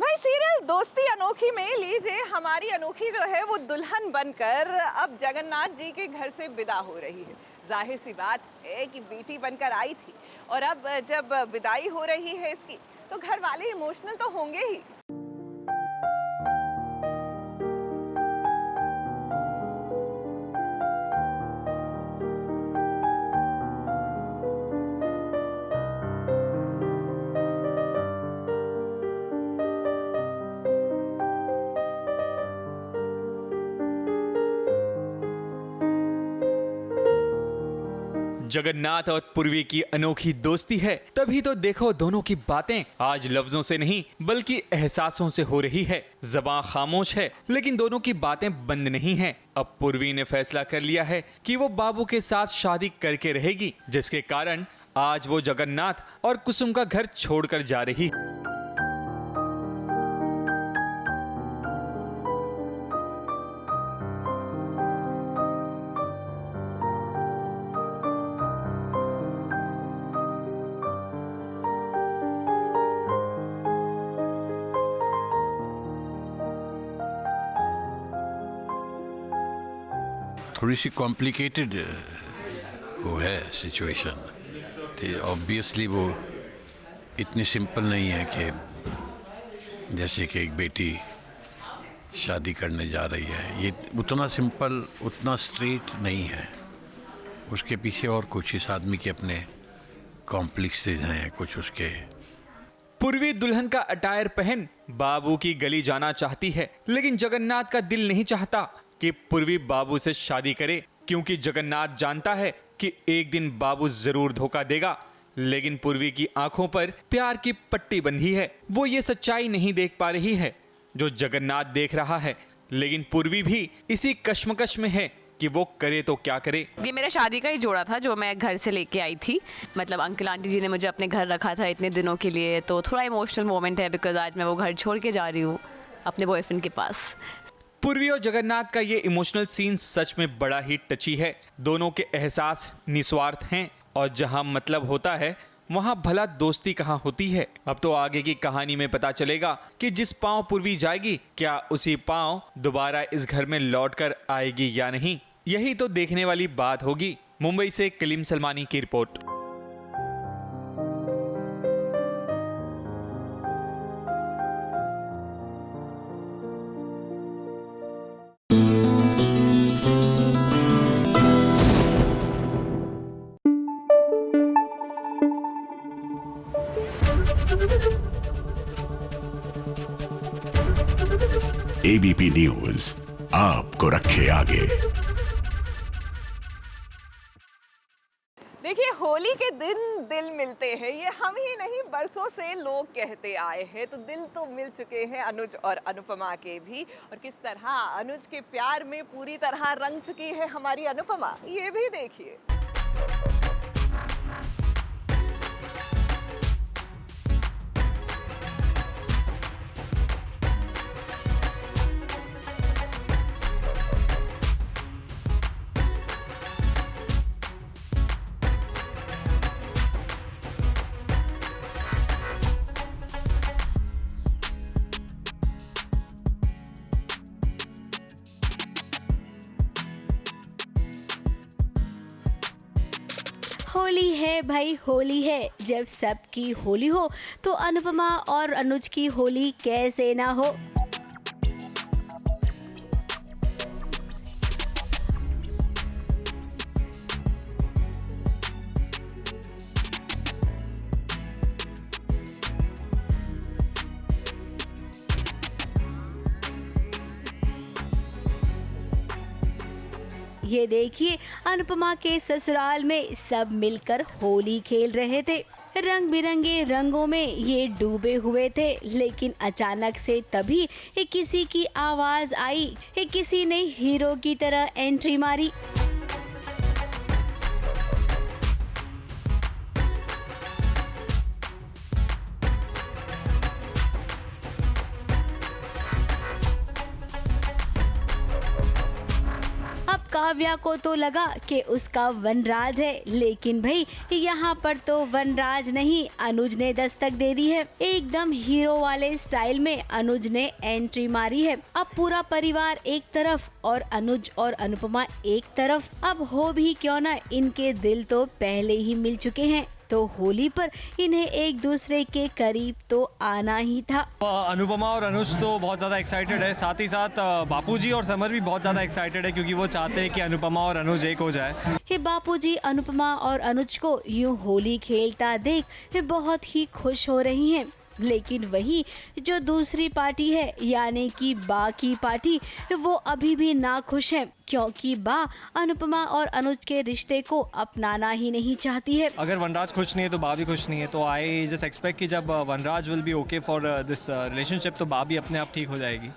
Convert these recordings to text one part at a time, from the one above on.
भाई सीरियल दोस्ती अनोखी में लीजिए हमारी अनोखी जो है वो दुल्हन बनकर अब जगन्नाथ जी के घर से विदा हो रही है। जाहिर सी बात है कि बेटी बनकर आई थी और अब जब विदाई हो रही है इसकी तो घर वाले इमोशनल तो होंगे ही। जगन्नाथ और पूर्वी की अनोखी दोस्ती है, तभी तो देखो दोनों की बातें आज लफ्जों से नहीं बल्कि एहसासों से हो रही है। ज़बान खामोश है लेकिन दोनों की बातें बंद नहीं हैं। अब पूर्वी ने फैसला कर लिया है कि वो बाबू के साथ शादी करके रहेगी, जिसके कारण आज वो जगन्नाथ और कुसुम का घर छोड़कर जा रही है। थोड़ी सी कॉम्प्लिकेटेड वो है सिचुएशन। तो ऑब्वियसली वो इतनी सिंपल नहीं है कि जैसे कि एक बेटी शादी करने जा रही है, ये उतना सिंपल उतना स्ट्रेट नहीं है। उसके पीछे और कुछ इस आदमी के अपने कॉम्प्लेक्सेस हैं, कुछ उसके। पूर्वी दुल्हन का अटायर पहन बाबू की गली जाना चाहती है, लेकिन जगन्नाथ का दिल नहीं चाहता कि पूर्वी बाबू से शादी करे, क्योंकि जगन्नाथ जानता है कि एक दिन बाबू जरूर धोखा देगा। लेकिन पूर्वी की आंखों पर प्यार की पट्टी बंधी है, वो ये सच्चाई नहीं देख पा रही है जो जगन्नाथ देख रहा है। लेकिन पूर्वी भी इसी कश्मकश में है कि वो करे तो क्या करे। ये मेरा शादी का ही जोड़ा था जो मैं घर से लेके आई थी। मतलब अंकल आंटी जी ने मुझे अपने घर रखा था इतने दिनों के लिए, तो थोड़ा इमोशनल मोमेंट है बिकॉज आज मैं वो घर छोड़ के जा रही हूँ अपने बॉयफ्रेंड के पास। पूर्वी और जगन्नाथ का ये इमोशनल सीन सच में बड़ा ही टची है। दोनों के एहसास निस्वार्थ हैं और जहां मतलब होता है वहां भला दोस्ती कहां होती है। अब तो आगे की कहानी में पता चलेगा कि जिस पांव पूर्वी जाएगी क्या उसी पांव दोबारा इस घर में लौटकर आएगी या नहीं, यही तो देखने वाली बात होगी। मुंबई से कलीम सलमानी की रिपोर्ट। एबीपी न्यूज आपको रखे आगे। देखिए होली के दिन दिल मिलते हैं, ये हम ही नहीं बरसों से लोग कहते आए हैं। तो दिल तो मिल चुके हैं अनुज और अनुपमा के भी, और किस तरह अनुज के प्यार में पूरी तरह रंग चुकी है हमारी अनुपमा, ये भी देखिए। होली है भाई होली है, जब सबकी होली हो तो अनुपमा और अनुज की होली कैसे ना हो। ये देखिए अनुपमा के ससुराल में सब मिलकर होली खेल रहे थे। रंग बिरंगे रंगों में ये डूबे हुए थे, लेकिन अचानक से तभी किसी की आवाज आई, किसी ने हीरो की तरह एंट्री मारी। काव्या को तो लगा कि उसका वनराज है, लेकिन भाई यहाँ पर तो वनराज नहीं, अनुज ने दस्तक दे दी है। एकदम हीरो वाले स्टाइल में अनुज ने एंट्री मारी है। अब पूरा परिवार एक तरफ और अनुज और अनुपमा एक तरफ। अब हो भी क्यों ना, इनके दिल तो पहले ही मिल चुके हैं, तो होली पर इन्हें एक दूसरे के करीब तो आना ही था। अनुपमा और अनुज तो बहुत ज़्यादा एक्साइटेड है, साथ ही साथ बापूजी और समर भी बहुत ज़्यादा एक्साइटेड है, क्योंकि वो चाहते हैं कि अनुपमा और अनुज एक हो जाए। बापूजी अनुपमा और अनुज को यूं होली खेलता देख बहुत ही खुश हो रही हैं। लेकिन वही जो दूसरी पार्टी है, यानी कि बा की पार्टी, वो अभी भी ना खुश है, क्योंकि बा अनुपमा और अनुज के रिश्ते को अपनाना ही नहीं चाहती है। अगर वनराज खुश नहीं है तो बा भी खुश नहीं है, तो आई जस्ट एक्सपेक्ट कि जब Vanraj will be okay for this relationship, तो बा भी अपने आप ठीक हो जाएगी।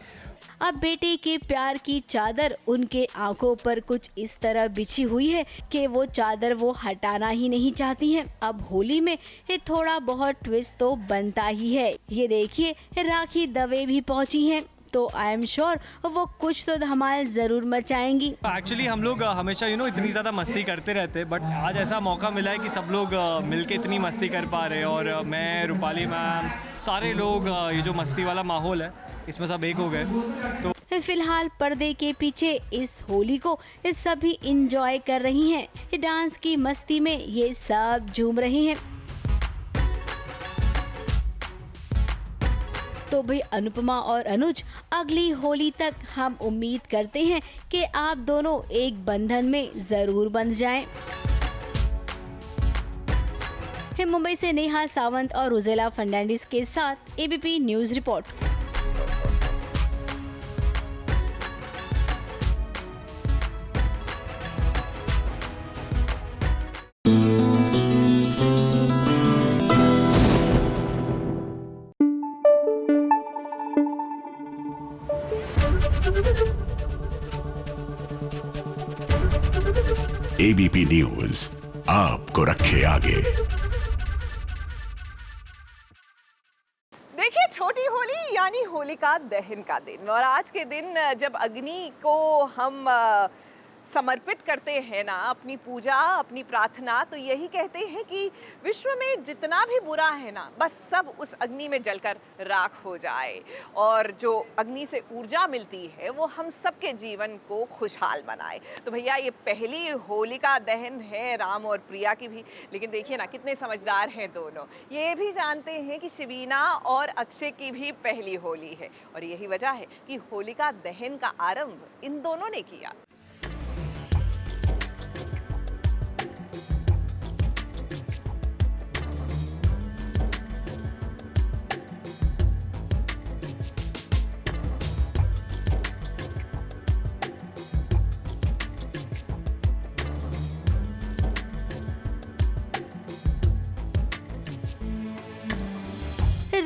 अब बेटे के प्यार की चादर उनके आंखों पर कुछ इस तरह बिछी हुई है कि वो चादर वो हटाना ही नहीं चाहती हैं। अब होली में ये थोड़ा बहुत ट्विस्ट तो बनता ही है। ये देखिए, राखी दवे भी पहुंची हैं, तो आई एम श्योर वो कुछ तो धमाल जरूर मचाएंगी। एक्चुअली हम लोग हमेशा इतनी ज़्यादा मस्ती करते रहते हैं, बट आज ऐसा मौका मिला है कि सब लोग मिलके इतनी मस्ती कर पा रहे हैं, और मैं, रूपाली मैम, सारे लोग, ये जो मस्ती वाला माहौल है इसमें सब एक हो गए। तो फिलहाल पर्दे के पीछे इस होली को सभी इंजॉय कर रही हैं। डांस की मस्ती में ये सब झूम रहे हैं। तो भाई अनुपमा और अनुज, अगली होली तक हम उम्मीद करते हैं कि आप दोनों एक बंधन में जरूर बंध जाएं। मुंबई से नेहा सावंत और रोजेला फर्नांडिस के साथ ABP news report. ABP news आपको रखे आगे। देखिए, छोटी होली यानी होलिका दहन का दिन, और आज के दिन जब अग्नि को हम समर्पित करते हैं ना अपनी पूजा, अपनी प्रार्थना, तो यही कहते हैं कि विश्व में जितना भी बुरा है ना, बस सब उस अग्नि में जलकर राख हो जाए, और जो अग्नि से ऊर्जा मिलती है वो हम सबके जीवन को खुशहाल बनाए। तो भैया, ये पहली होलिका दहन है राम और प्रिया की भी, लेकिन देखिए ना कितने समझदार हैं दोनों। ये भी जानते हैं कि शिवीना और अक्षय की भी पहली होली है, और यही वजह है कि होलिका दहन का आरंभ इन दोनों ने किया।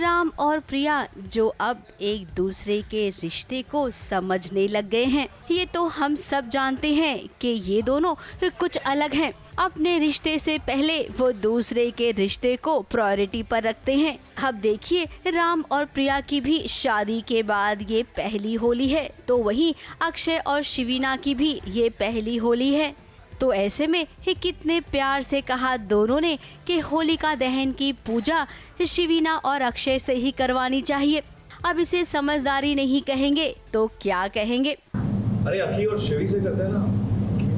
राम और प्रिया जो अब एक दूसरे के रिश्ते को समझने लग गए हैं, ये तो हम सब जानते हैं कि ये दोनों कुछ अलग हैं। अपने रिश्ते से पहले वो दूसरे के रिश्ते को प्रायोरिटी पर रखते हैं। अब देखिए, राम और प्रिया की भी शादी के बाद ये पहली होली है, तो वहीं अक्षय और शिवीना की भी ये पहली होली है। तो ऐसे में ही कितने प्यार से कहा दोनों ने कि होलिका दहन की पूजा शिवीना और अक्षय से ही करवानी चाहिए। अब इसे समझदारी नहीं कहेंगे तो क्या कहेंगे? अरे अखी और शिवी से करते हैं ना,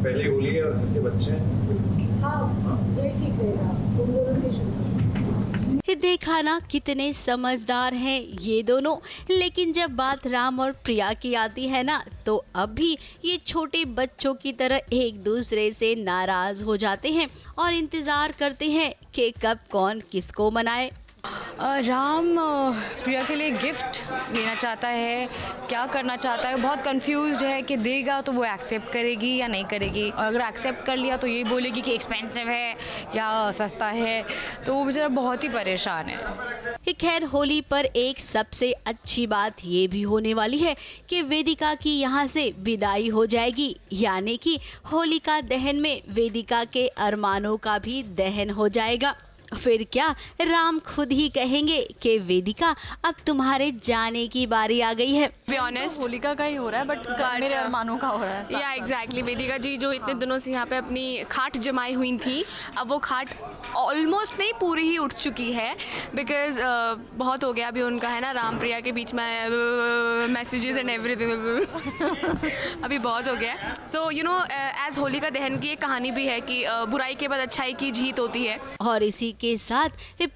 पहली होली है और उनके बच्चे हैं। हाँ, ये ठीक रहेगा, तुम दोनों से शुरू। देखा ना कितने समझदार हैं ये दोनों। लेकिन जब बात राम और प्रिया की आती है ना, तो अब भी ये छोटे बच्चों की तरह एक दूसरे से नाराज हो जाते हैं और इंतजार करते हैं कि कब कौन किसको मनाए। राम प्रिया के लिए गिफ्ट लेना चाहता है, क्या करना चाहता है, बहुत कंफ्यूज्ड है कि देगा तो वो एक्सेप्ट करेगी या नहीं करेगी, और अगर एक्सेप्ट कर लिया तो ये बोलेगी कि एक्सपेंसिव है या सस्ता है, तो वो बेचारा बहुत ही परेशान है। खैर, होली पर एक सबसे अच्छी बात ये भी होने वाली है कि वेदिका की यहाँ से विदाई हो जाएगी, यानी कि होलिका दहन में वेदिका के अरमानों का भी दहन हो जाएगा। फिर क्या, राम खुद ही कहेंगे कि वेदिका अब तुम्हारे जाने की बारी आ गई है। बी ऑनेस्ट होलिका का ही हो रहा है बट मेरे अरमानों का हो रहा है। या एग्जैक्टली, वेदिका जी जो इतने दिनों से यहाँ पे अपनी खाट जमाई हुई थी, अब वो खाट ऑलमोस्ट नहीं पूरी ही उठ चुकी है, बिकॉज बहुत हो गया अभी उनका, है ना, राम प्रिया के बीच में मैसेजेस एंड एवरीथिंग अभी बहुत हो गया है। So you know as Holika Dahan की एक कहानी भी है कि बुराई के बाद अच्छाई की जीत होती है। और इसी के साथ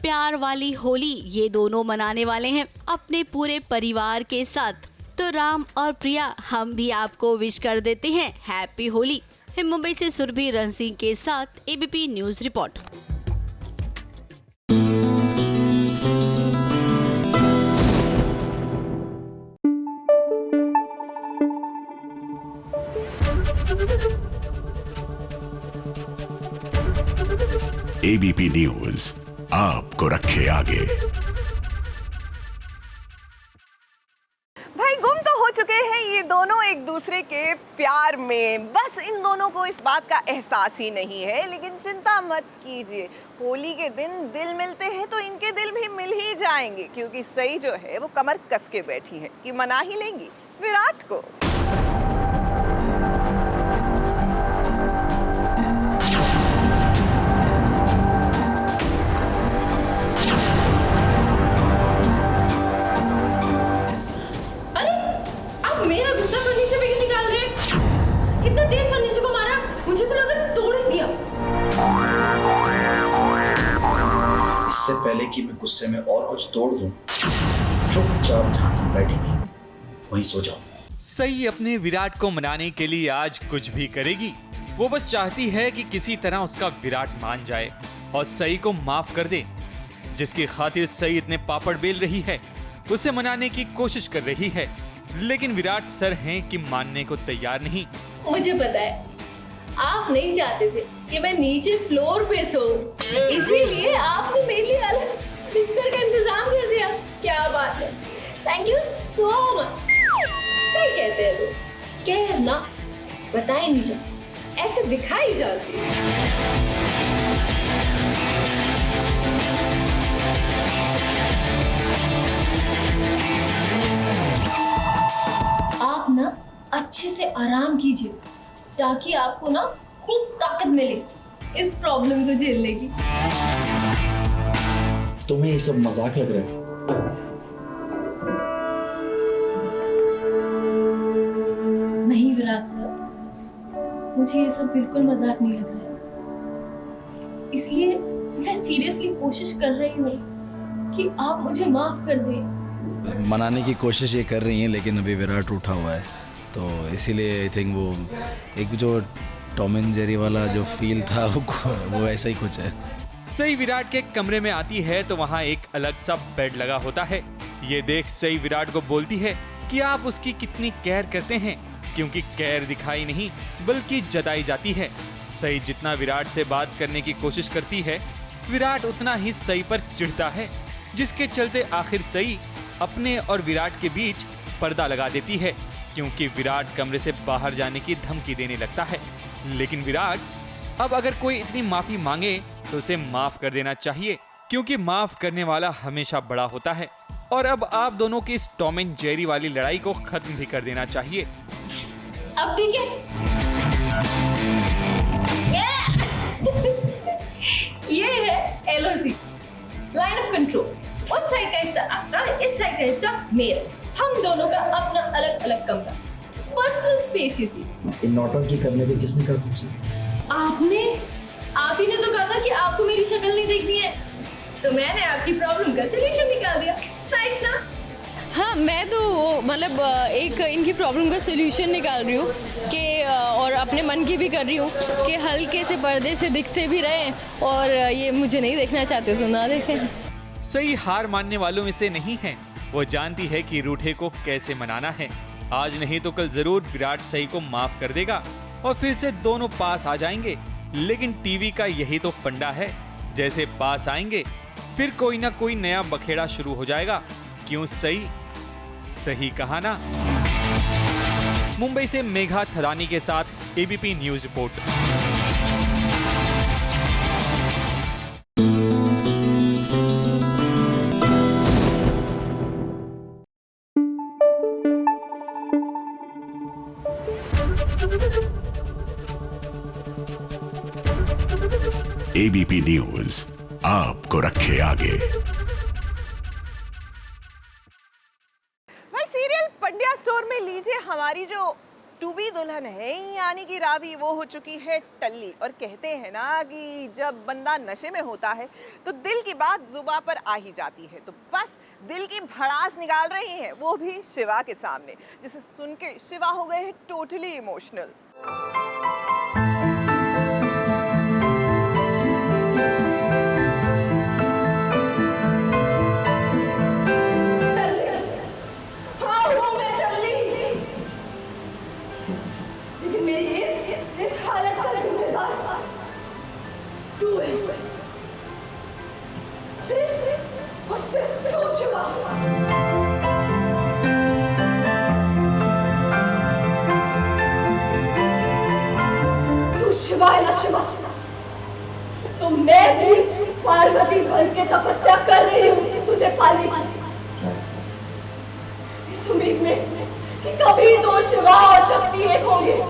प्यार वाली होली ये दोनों मनाने वाले हैं अपने पूरे परिवार के साथ। तो राम और प्रिया हम भी आपको विश कर देते हैं हैप्पी होली। मुंबई से सुरभि रण सिंह के साथ ABP news report. ABP news आपको रखे आगे। भाई गुम तो हो चुके हैं ये दोनों एक दूसरे के प्यार में, बस इन दोनों को इस बात का एहसास ही नहीं है। लेकिन चिंता मत कीजिए, होली के दिन दिल मिलते हैं तो इनके दिल भी मिल ही जाएंगे, क्योंकि सई जो है वो कमर कस के बैठी है कि मना ही लेंगी विराट को। मेरा गुस्सा फर्नीचर पे क्यों निकाल रहे हैं? इतना तेज फर्नीचर को मारा, मुझे तो लगा तोड़ ही दिया। इससे पहले कि मैं गुस्से में और कुछ तोड़ दूं, चुपचाप जहां तुम बैठी थी वहीं सो जाओ। सई अपने विराट को मनाने के लिए आज कुछ भी करेगी। वो बस चाहती है कि किसी तरह उसका विराट मान जाए और सई को माफ कर दे। जिसकी खातिर सई इतने पापड़ बेल रही है, उसे मनाने की कोशिश कर रही है, लेकिन विराट सर हैं कि मानने को तैयार नहीं। मुझे पता है आप नहीं चाहते थे कि मैं नीचे फ्लोर पे सोऊं, इसीलिए आपने मेरे लिए अलग बिस्तर का इंतजाम कर दिया। क्या बात है, थैंक यू सो मच। सही कहते हैं लोग, कहर ना बताई नहीं जाती, ऐसे दिखाई जाती है। आप ना अच्छे से आराम कीजिए ताकि आपको ना खूब ताकत मिले इस प्रॉब्लम को झेलने की। तुम्हें ये सब मजाक लग रहा है? नहीं विराट साहब, मुझे ये सब बिल्कुल मजाक नहीं लग रहा है, इसलिए मैं सीरियसली कोशिश कर रही हूँ कि आप मुझे माफ कर दें। मनाने की कोशिश ये कर रही हैं, लेकिन अभी विराट उठा हुआ है, तो इसीलिए आई थिंक वो एक जो टॉम एंड जेरी वाला जो फील था वो ऐसा ही कुछ है। सई विराट के कमरे में आती है तो वहाँ एक अलग सा बेड लगा होता है। ये देख सई विराट को बोलती है कि आप उसकी कितनी केयर करते हैं, क्योंकि केयर दिखाई नहीं बल्कि जताई जाती है। सई जितना विराट से बात करने की कोशिश करती है, विराट उतना ही सई पर चिढ़ता है, जिसके चलते आखिर सई अपने और विराट के बीच पर्दा लगा देती है, क्योंकि विराट कमरे से बाहर जाने की धमकी देने लगता है। लेकिन विराट अब अगर कोई इतनी माफी मांगे तो उसे माफ कर देना चाहिए, क्योंकि माफ करने वाला हमेशा बड़ा होता है। और अब आप दोनों की इस टॉम एंड जेरी वाली लड़ाई को खत्म भी कर देना चाहिए। अब ठीक है। ये है LOC, लाइन ऑफ कंट्रोल। उस साइड का हिस्सा आपका, इस साइड का हिस्सा मेरा। हम दोनों का अपना अलग अलग कमरा, पर्सनल स्पेस। इन नौटंकी करने पे किसने कहा तुमसे? आप ही ने तो कहा था कि आपको मेरी शक्ल नहीं देखनी है, तो मैंने आपकी प्रॉब्लम का सलूशन निकाल दिया। नाइस ना? हाँ, मैं तो मतलब एक इनकी प्रॉब्लम का सलूशन निकाल रही हूँ कि और अपने मन की भी कर रही हूँ कि हल्के से पर्दे से दिखते भी रहे, और ये मुझे नहीं देखना चाहते तो ना देखें। सई हार मानने वालों में से नहीं है। वो जानती है कि रूठे को कैसे मनाना है। आज नहीं तो कल जरूर विराट सई को माफ कर देगा और फिर से दोनों पास आ जाएंगे। लेकिन टीवी का यही तो फंडा है, जैसे पास आएंगे फिर कोई ना कोई नया बखेड़ा शुरू हो जाएगा। क्यों सई? सही कहा ना? मुंबई से मेघा थदानी के साथ ABP news report. ABP news आपको रखे आगे। भाई सीरियल पंड्या स्टोर में लीजिए हमारी जो टू बी दुल्हन है यानी कि रावी, वो हो चुकी है टल्ली। और कहते हैं ना कि जब बंदा नशे में होता है तो दिल की बात जुबां पर आ ही जाती है। तो बस दिल की भड़ास निकाल रही हैं, वो भी शिवा के सामने, जिसे सुन के शिवा हो गए हैं टोटली इमोशनल। तो मैं भी पार्वती बन के तपस्या कर रही हूँ तुझे पाली, इस उम्मीद में कि कभी तो शिवा और शक्ति एक होंगे।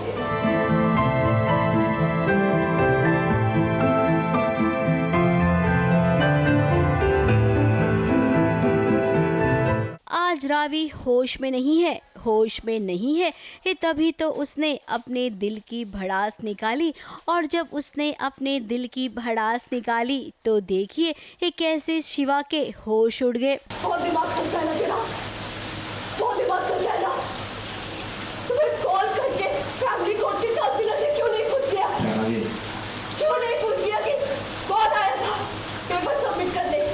आज रावी होश में नहीं है, होश में नहीं है ये तभी तो उसने अपने दिल की भड़ास निकाली। और जब उसने अपने दिल की भड़ास निकाली तो देखिए ये कैसे शिवा के होश उड़ गए। बहुत दिमाग चलता है ना तेरा, बहुत दिमाग चलता है ना। तुम्हें कॉल करके फैमिली कोर्ट के काउंसिलर से क्यों नहीं पूछ लिया, क्यों नहीं पूछ लिया कि कौन आया था पेपर सबमिट करने,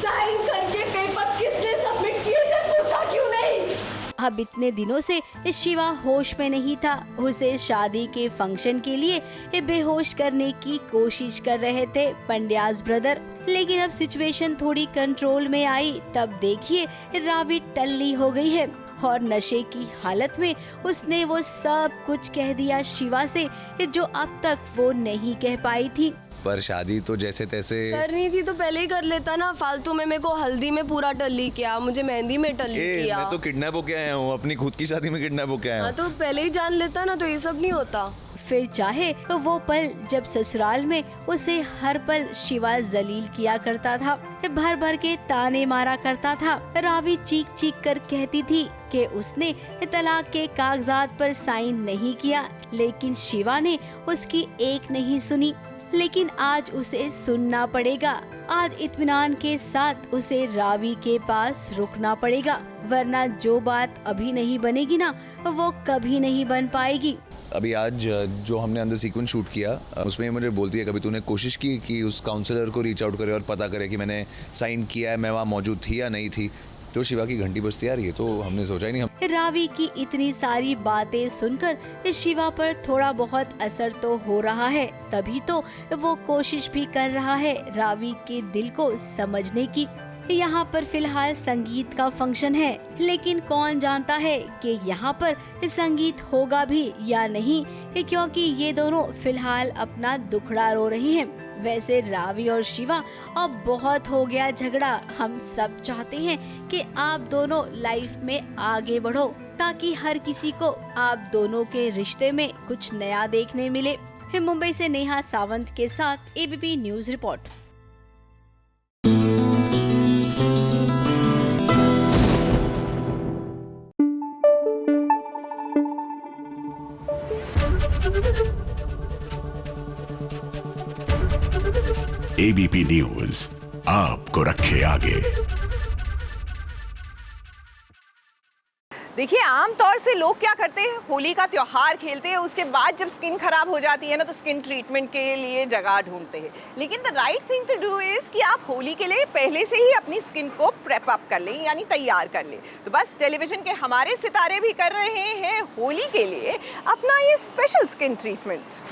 साइन करके पेपर किसने सबमिट किए थे, पूछा क्यों नहीं। अब इतने दिनों से शिवा होश में नहीं था, उसे शादी के फंक्शन के लिए बेहोश करने की कोशिश कर रहे थे पंड्यास ब्रदर। लेकिन अब सिचुएशन थोड़ी कंट्रोल में आई तब देखिए रावी टल्ली हो गई है और नशे की हालत में उसने वो सब कुछ कह दिया शिवा से जो अब तक वो नहीं कह पाई थी। पर शादी तो जैसे तैसे करनी थी तो पहले ही कर लेता ना, फालतू में मेरे को हल्दी में पूरा टल्ली किया, मुझे मेहंदी में टल्ली किया। मैं तो किडनैप होके आया हूँ, अपनी खुद की शादी में किडनैप होके आया हूँ। तो पहले ही जान लेता ना तो ये सब नहीं होता। फिर चाहे वो पल जब ससुराल में उसे हर पल शिवा जलील किया करता था, भर भर के ताने मारा करता था। रावी चीख चीख कर कहती थी कि उसने तलाक के कागजात पर साइन नहीं किया, लेकिन शिवा ने उसकी एक नहीं सुनी। लेकिन आज उसे सुनना पड़ेगा, आज इत्मीनान के साथ उसे रावी के पास रुकना पड़ेगा, वरना जो बात अभी नहीं बनेगी ना वो कभी नहीं बन पाएगी। अभी आज जो हमने अंदर सीक्वेंस शूट किया उसमें मुझे बोलती है कभी तूने कोशिश की कि उस काउंसलर को रीच आउट करे और पता करे कि मैंने साइन किया है, मैं वहाँ मौजूद थी या नहीं थी। तो शिवा की घंटी बजती आ रही है, तो हमने सोचा ही नहीं। रावी की इतनी सारी बातें सुनकर शिवा पर थोड़ा बहुत असर तो हो रहा है, तभी तो वो कोशिश भी कर रहा है रावी के दिल को समझने की। यहाँ पर फिलहाल संगीत का फंक्शन है, लेकिन कौन जानता है कि यहाँ पर संगीत होगा भी या नहीं, क्योंकि ये दोनों फिलहाल अपना दुखड़ा रो रही हैं। वैसे रावी और शिवा अब बहुत हो गया झगड़ा। हम सब चाहते हैं कि आप दोनों लाइफ में आगे बढ़ो ताकि हर किसी को आप दोनों के रिश्ते में कुछ नया देखने मिले। मुंबई से नेहा सावंत के साथ ABP news report. ABP news आपको रखे आगे। देखिए आमतौर से लोग क्या करते हैं, होली का त्योहार खेलते हैं, उसके बाद जब स्किन खराब हो जाती है ना तो स्किन ट्रीटमेंट के लिए जगह ढूंढते हैं। लेकिन the right thing to do is कि आप होली के लिए पहले से ही अपनी स्किन को प्रेप अप कर लें, यानी तैयार कर लें। तो बस टेलीविजन के हमारे सितारे भी कर रहे हैं होली के लिए अपना ये स्पेशल स्किन ट्रीटमेंट।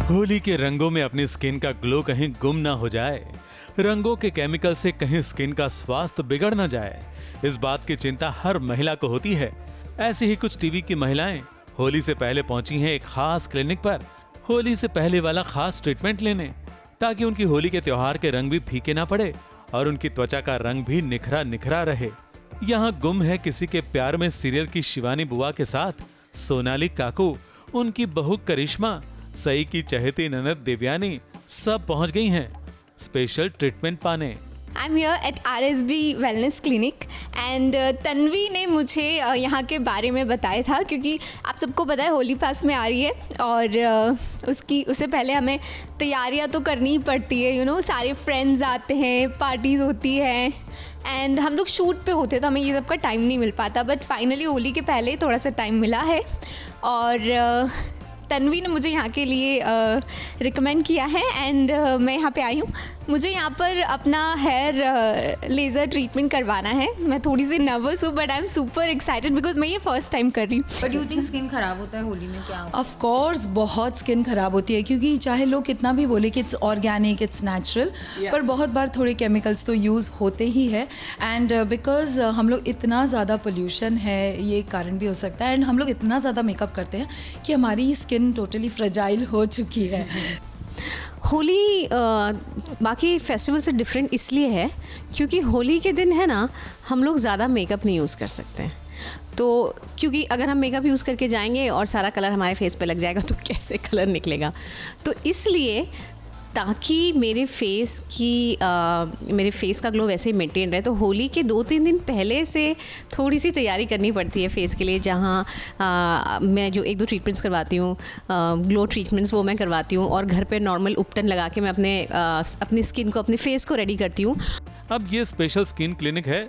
होली के रंगों में अपनी स्किन का ग्लो कहीं गुम ना हो जाए, रंगों के केमिकल से कहीं स्किन का स्वास्थ्य बिगड़ ना जाए, इस बात की चिंता हर महिला को होती है। ऐसी ही कुछ टीवी की महिलाएं होली से पहले पहुंची हैं एक खास क्लिनिक पर, होली से पहले वाला खास ट्रीटमेंट लेने, ताकि उनकी होली के त्योहार के रंग भी फीके ना पड़े और उनकी त्वचा का रंग भी निखरा निखरा रहे। यहाँ गुम है किसी के प्यार में सीरियल की शिवानी बुआ के साथ सोनाली काकू, उनकी बहू करिश्मा, सई की चहेती ननद देवयानी, सब पहुंच गई हैं स्पेशल ट्रीटमेंट पाने। I'm here at RSB Wellness Clinic and Tanvi ने मुझे यहाँ के बारे में बताया था, क्योंकि आप सबको पता है होली पास में आ रही है और उससे पहले हमें तैयारियाँ तो करनी ही पड़ती है, सारे फ्रेंड्स आते हैं, पार्टीज़ होती हैं एंड हम लोग शूट पे होते हैं तो हमें ये सब का टाइम नहीं मिल पाता, बट फाइनली होली के पहले थोड़ा सा टाइम मिला है और तन्वी ने मुझे यहाँ के लिए रिकमेंड किया है एंड मैं यहाँ पे आई हूँ। मुझे यहाँ पर अपना हेयर लेज़र ट्रीटमेंट करवाना है। मैं थोड़ी सी नर्वस हूँ but I am super excited because मैं ये फर्स्ट टाइम कर रही हूँ। बट यू थिंक स्किन खराब होता है होली में? क्या ऑफ कोर्स बहुत स्किन खराब होती है, क्योंकि चाहे लोग कितना भी बोले कि इट्स ऑर्गेनिक, इट्स नेचुरल, पर बहुत बार थोड़े केमिकल्स तो यूज़ होते ही है एंड बिकॉज हम लोग इतना ज़्यादा पोल्यूशन है, ये कारण भी हो सकता है एंड हम लोग इतना ज़्यादा मेकअप करते हैं कि हमारी स्किन टोटली फ्रेजाइल हो चुकी है। होली बाकी फेस्टिवल से डिफरेंट इसलिए है क्योंकि होली के दिन है ना, हम लोग ज़्यादा मेकअप नहीं यूज़ कर सकते हैं। तो क्योंकि अगर हम मेकअप यूज़ करके जाएंगे और सारा कलर हमारे फेस पे लग जाएगा तो कैसे कलर निकलेगा। तो इसलिए ताकि मेरे फेस का ग्लो वैसे ही मेंटेन रहे, तो होली के 2-3 दिन पहले से थोड़ी सी तैयारी करनी पड़ती है फेस के लिए। जहाँ मैं जो 1-2 ट्रीटमेंट्स करवाती हूँ, ग्लो ट्रीटमेंट्स, वो मैं करवाती हूँ और घर पे नॉर्मल उपटन लगा के मैं अपनी स्किन को, अपने फेस को रेडी करती हूँ। अब ये स्पेशल स्किन क्लिनिक है।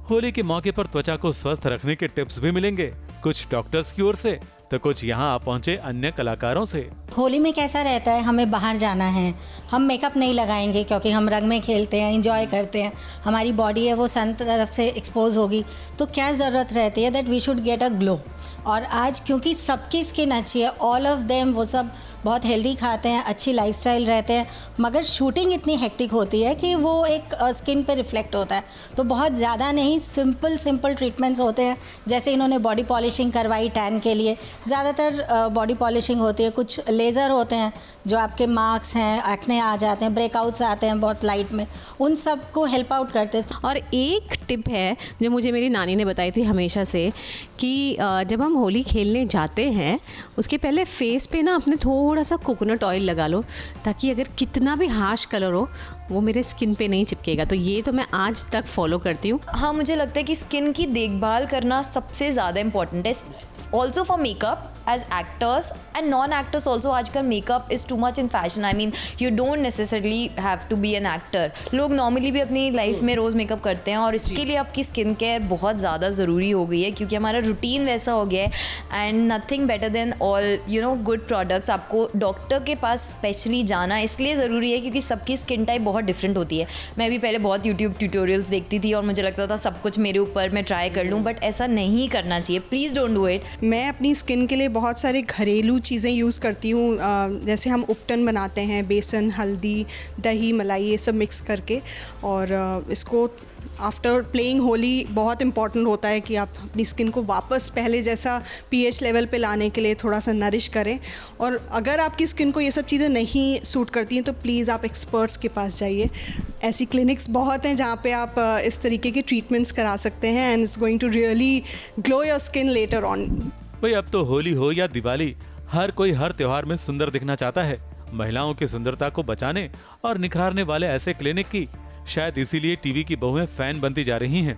होली के मौके पर त्वचा को स्वस्थ रखने के टिप्स भी मिलेंगे, कुछ डॉक्टर्स की ओर से तो कुछ यहाँ पहुँचे अन्य कलाकारों से। होली में कैसा रहता है, हमें बाहर जाना है, हम मेकअप नहीं लगाएंगे क्योंकि हम रंग में खेलते हैं, एंजॉय करते हैं, हमारी बॉडी है वो सन तरफ से एक्सपोज होगी, तो क्या ज़रूरत रहती है that we should get a glow. और आज क्योंकि सबकी स्किन अच्छी है, ऑल ऑफ देम, वो सब बहुत हेल्दी खाते हैं, अच्छी लाइफस्टाइल रहते हैं, मगर शूटिंग इतनी हेक्टिक होती है कि वो एक स्किन पे रिफ्लेक्ट होता है। तो बहुत ज़्यादा नहीं, सिंपल ट्रीटमेंट्स होते हैं। जैसे इन्होंने बॉडी पॉलिशिंग करवाई टैन के लिए, ज़्यादातर बॉडी पॉलिशिंग होती है, कुछ लेज़र होते हैं जो आपके मार्क्स हैं, एक्ने आ जाते हैं, ब्रेकआउट्स आते हैं बहुत लाइट में, उन सब को हेल्प आउट करते हैं। और एक टिप है जो मुझे मेरी नानी ने बताई थी हमेशा से कि जब हम होली खेलने जाते हैं उसके पहले फेस पे ना अपने थोड़ा सा कोकोनट ऑयल लगा लो, ताकि अगर कितना भी हार्श कलर हो वो मेरे स्किन पे नहीं चिपकेगा। तो ये तो मैं आज तक फॉलो करती हूँ। हाँ, मुझे लगता है कि स्किन की देखभाल करना सबसे ज़्यादा इम्पॉर्टेंट है, also for makeup as actors and non actors also. आजकल makeup is too much in fashion. I mean you don't necessarily have to be an actor. लोग नॉर्मली भी अपनी लाइफ में रोज़ मेकअप करते हैं और इसके लिए आपकी स्किन केयर बहुत ज़्यादा ज़रूरी हो गई है, क्योंकि हमारा रूटीन वैसा हो गया है and nothing better than all good products. आपको डॉक्टर के पास स्पेशली जाना इसलिए ज़रूरी है क्योंकि सबकी स्किन टाइप बहुत डिफरेंट होती है। मैं भी पहले बहुत यूट्यूब ट्यूटोरियल्स देखती थी और मुझे लगता था सब कुछ मेरे ऊपर मैं ट्राई कर लूँ, बट ऐसा नहीं करना चाहिए। Please don't do it. मैं अपनी स्किन के लिए बहुत सारे घरेलू चीज़ें यूज़ करती हूँ, जैसे हम उपटन बनाते हैं, बेसन, हल्दी, दही, मलाई, ये सब मिक्स करके, और इसको आफ्टर प्लेइंग होली बहुत इम्पॉर्टेंट होता है कि आप अपनी स्किन को वापस पहले जैसा pH लेवल पे लाने के लिए थोड़ा सा नरिश करें। और अगर आपकी स्किन को ये सब चीज़ें नहीं सूट करती हैं तो प्लीज़ आप एक्सपर्ट्स के पास जाइए। ऐसी क्लिनिक्स बहुत हैं जहाँ पे आप इस तरीके के ट्रीटमेंट्स करा सकते हैं and it's going to really glow your skin later on. भाई अब तो होली हो या दिवाली, हर कोई हर त्योहार में सुंदर दिखना चाहता है। महिलाओं की सुंदरता को बचाने और निखारने वाले ऐसे क्लिनिक की शायद इसीलिए टीवी की बहुएं फैन बनती जा रही हैं,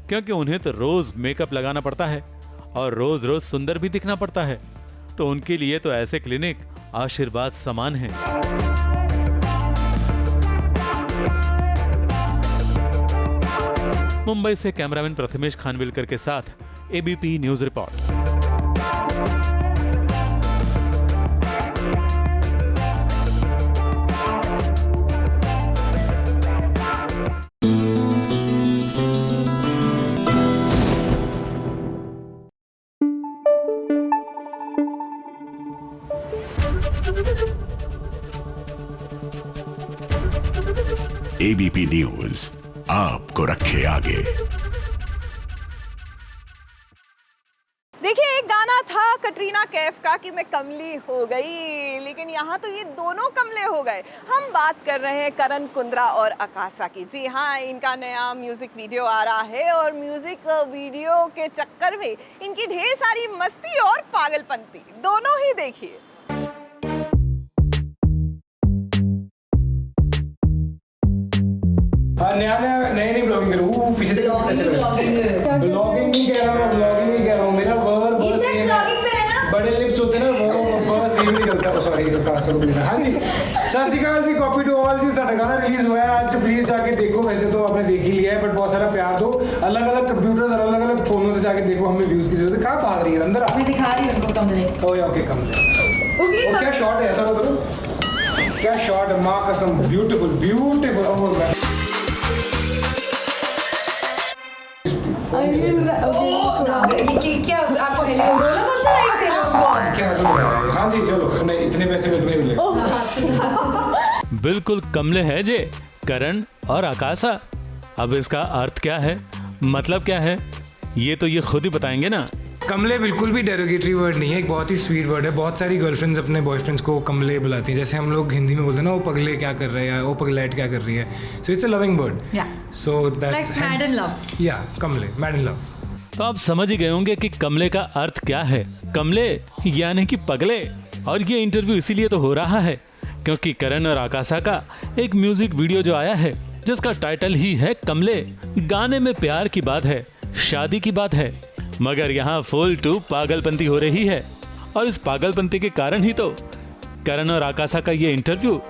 क्योंकि उन्हें तो रोज मेकअप लगाना पड़ता है और रोज रोज सुंदर भी दिखना पड़ता है। तो उनके लिए तो ऐसे क्लिनिक आशीर्वाद समान हैं। मुंबई से कैमरामैन प्रथमेश खानविलकर के साथ ABP news report. ABP news आपको रखे आगे। देखिए, एक गाना था कटरीना कैफ का कि मैं कमली हो गई, लेकिन यहाँ तो ये दोनों कमले हो गए। हम बात कर रहे हैं करण कुंद्रा और आकाशा की। जी हाँ, इनका नया म्यूजिक वीडियो आ रहा है और म्यूजिक वीडियो के चक्कर में इनकी ढेर सारी मस्ती और पागलपंती दोनों ही देखिए। नई ब्लॉगिंग करूँ, पीछे देखो पता चल रहा है। ब्लॉगिंग नहीं कह रहा हूँ, मेरा वर्ड बस सेम है। बड़े लिप्स होते हैं ना, वो बस सेम निकलता है। सॉरी, हाँ जी, सत श्री अकाल जी, कॉपी टू ऑल जी। साडा गाना रिलीज हुआ है आज, प्लीज जाके देखो। वैसे तो आपने देख ही लिया है, बट बहुत सारा प्यार दो। अलग अलग कंप्यूटर्स और अलग अलग फोनों से जाके देखो, हमें व्यूज की जरूरत है। कहाँ भाग रही है अंदर? मैं दिखा रही हूँ उनको कमले। ओके कमले, वो क्या शॉट है? ऐसा करो, क्या शॉट है, माँ कसम, ब्यूटीफुल ब्यूटीफुल। क्या आपको हाँ जी, चलो, नहीं इतने पैसे में मिले। बिल्कुल कमले है जे करण और आकाशा। अब इसका अर्थ क्या है, मतलब क्या है, ये तो ये खुद ही बताएंगे ना। कमले बिल्कुल भी डेरोगेटरी वर्ड नहीं है, एक बहुत ही स्वीट वर्ड है। बहुत सारी गर्लफ्रेंड्स अपने बॉयफ्रेंड्स को कमले बुलाती हैं, जैसे हम लोग हिंदी में बोलते हैं ना, वो पगले क्या कर रहे हैं, वो पगलेट क्या कर रही है। So it's a loving word. So that's mad in love. या कमले, मैड इन लव। तो आप समझ ही गए होंगे कि कमले का अर्थ क्या है। कमले यानी कि पगले। और ये इंटरव्यू इसीलिए तो हो रहा है क्योंकि करण और आकाशा का एक म्यूजिक वीडियो जो आया है, जिसका टाइटल ही है कमले। गाने में प्यार की बात है, शादी की बात है, मगर यहाँ फुल टू पागलपंती हो रही है। और इस पागलपंती के कारण ही तो करण और आकाशा का ये इंटरव्यू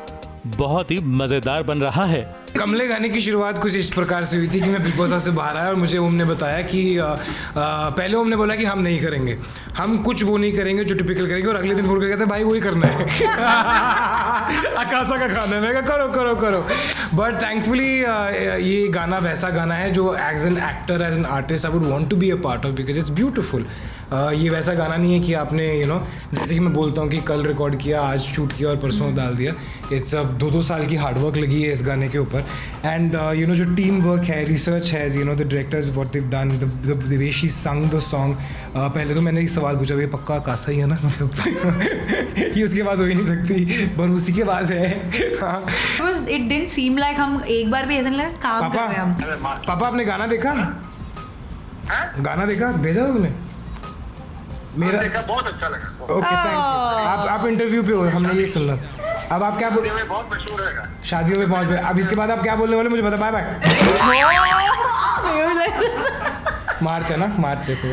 बहुत ही मजेदार बन रहा है। कमले गाने की शुरुआत कुछ इस प्रकार से हुई थी कि मैं बिग बॉस हाउस से बाहर आया और मुझे ओम ने बताया कि पहले ओम ने बोला कि हम नहीं करेंगे, हम कुछ वो नहीं करेंगे जो टिपिकल करेंगे, और अगले दिन बोल के कहते भाई वही करना है। आकाशा का खाना है। मैं कहा करो करो करो। बट थैंकफुली ये गाना वैसा गाना है जो as an actor, as an artist I would want to be a part of, because it's beautiful. ये वैसा गाना नहीं है कि आपने जैसे कि मैं बोलता हूँ कि कल रिकॉर्ड किया, आज शूट किया और परसों डाल दिया। इट्स 2-2 साल की हार्डवर्क लगी है इस गाने के ऊपर। एंड जो टीम वर्क है, रिसर्च है, the directors what they done, the way she संग द सॉन्ग। पहले तो मैंने एक सवाल पूछा, ये पक्का आकाशा ही है ना, मतलब ये उसके पास हो ही नहीं सकती, पर उसी के पास है। इट डिडंट सीम लाइक हम एक बार भी ऐसा लगा काम कर रहे हैं हम। पापा आपने गाना देखा? गाना देखा, भेजा था तुम्हें? मेरा देखा, बहुत अच्छा लगा। Okay, thank you. आप इंटरव्यू पे हो, हमने ये सुनना। अब आप क्या बोल, बहुत मशहूर है शादियों में बहुत। अब इसके बाद आप क्या बोलने वाले मुझे बता। Bye bye. मार्च है ना, मार्च है तो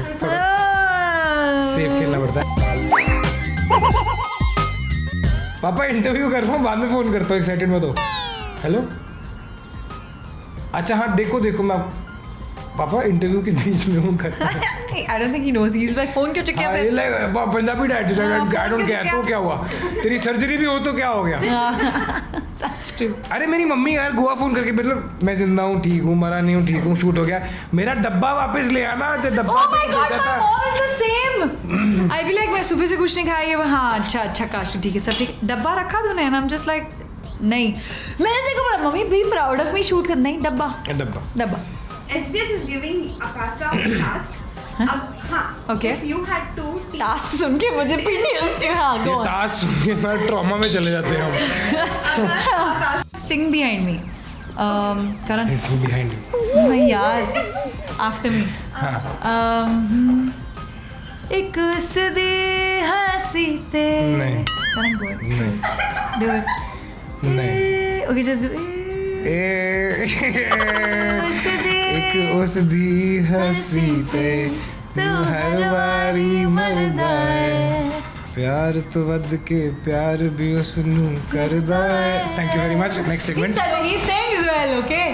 सेफ खेलना पड़ता है। पापा इंटरव्यू कर रहा हूँ, बाद में फोन करता हूँ, एक्साइटेड मत हो। हेलो, अच्छा हाँ, देखो मैं पापा इंटरव्यू के बीच में हूँ करता है। I don't think he knows. He's like phone क्यों चुकिया पे? Punjabi dad, I don't care। तो क्या हुआ? तेरी सर्जरी भी हो तो क्या हो गया? That's true. अरे मेरी मम्मी यार गोवा फोन करके, मतलब मैं जिंदा हूँ, ठीक हूँ, मरा नहीं हूँ, ठीक हूँ, शूट हो गया, मेरा डब्बा वापस ले आना। डब्बा Oh my God, my mom is the same. I be like मैं सुबह से कुछ नहीं खाया, हाँ अच्छा काश ठीक है, सब ठीक। डब्बा रखा तूने? And I'm just like नहीं, मैंने देखो बोला mummy be proud of me, shoot कर, नहीं डब्बा। SBS is giving Akasha a task. अब हाँ, okay. If you had to task सुन के मुझे PTSD, हाँ go on. task सुन के मैं ट्रॉमा में चले जाते हैं हम। Sing behind me. Karan. Sing behind you. नहीं यार, after me. हाँ. एक सदे हंसी ते. नहीं. Karan go. नहीं. Do it. नहीं. Okay, just do it. एक उसदी हंसी पे तू हर बारी मरदा है, प्यार तो वध के प्यार भी उसनू करदा है। Thank you very much. Next segment. He sings well, okay?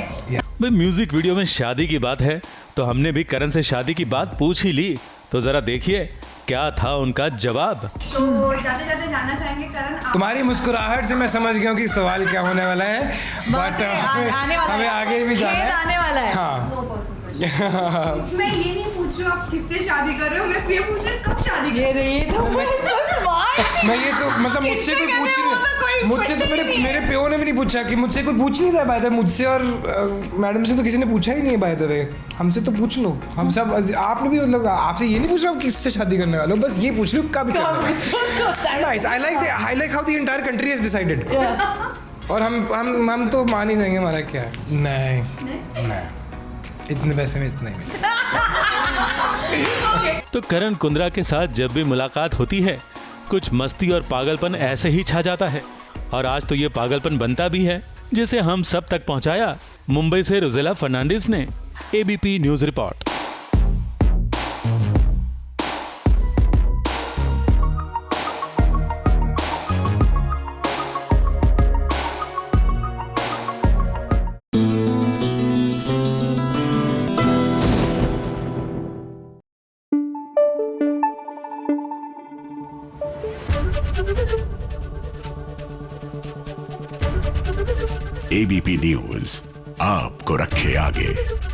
भाई म्यूजिक वीडियो में शादी की बात है तो हमने भी करण से शादी की बात पूछ ही ली, तो जरा देखिए क्या था उनका जवाब। तो जाते जाते जानना चाहेंगे करण, तुम्हारी मुस्कुराहट से मैं समझ गया हूँ कि सवाल क्या होने वाला है, बट हमें आगे भी जाना है। आने वाला है। हाँ। मैं ये नहीं पूछ रही हूँ आप किससे शादी कर रहे हो, मैं ये पूछ रही हूँ कब शादी कर रहे हो। ये तो so smart। मैं ये तो मतलब मुझसे कोई पूछ रही है। मुझसे तो मेरे पेओ ने भी नहीं पूछा कि मुझसे कोई पूछ नहीं रहा बाय द वे, मुझसे और मैडम से तो किसी ने पूछा ही नहीं है बाय द वे। हमसे तो पूछ लो, हम सब आपने भी मतलब आपसे ये नहीं पूछ रहा किससे शादी करने वाले हो, बस ये पूछ लो कब करना। Nice, I like how the entire country has decided. और हम तो मान ही जाएंगे, हमारा क्या है। नहीं इतने पैसे में इतना ही मिलेगा। तो करण कुंद्रा के साथ जब भी मुलाकात होती है कुछ मस्ती और पागलपन ऐसे ही छा जाता है, और आज तो ये पागलपन बनता भी है, जिसे हम सब तक पहुंचाया मुंबई से रोजेला फर्नांडिस ने। ABP news report. ABP news आपको रखे आगे।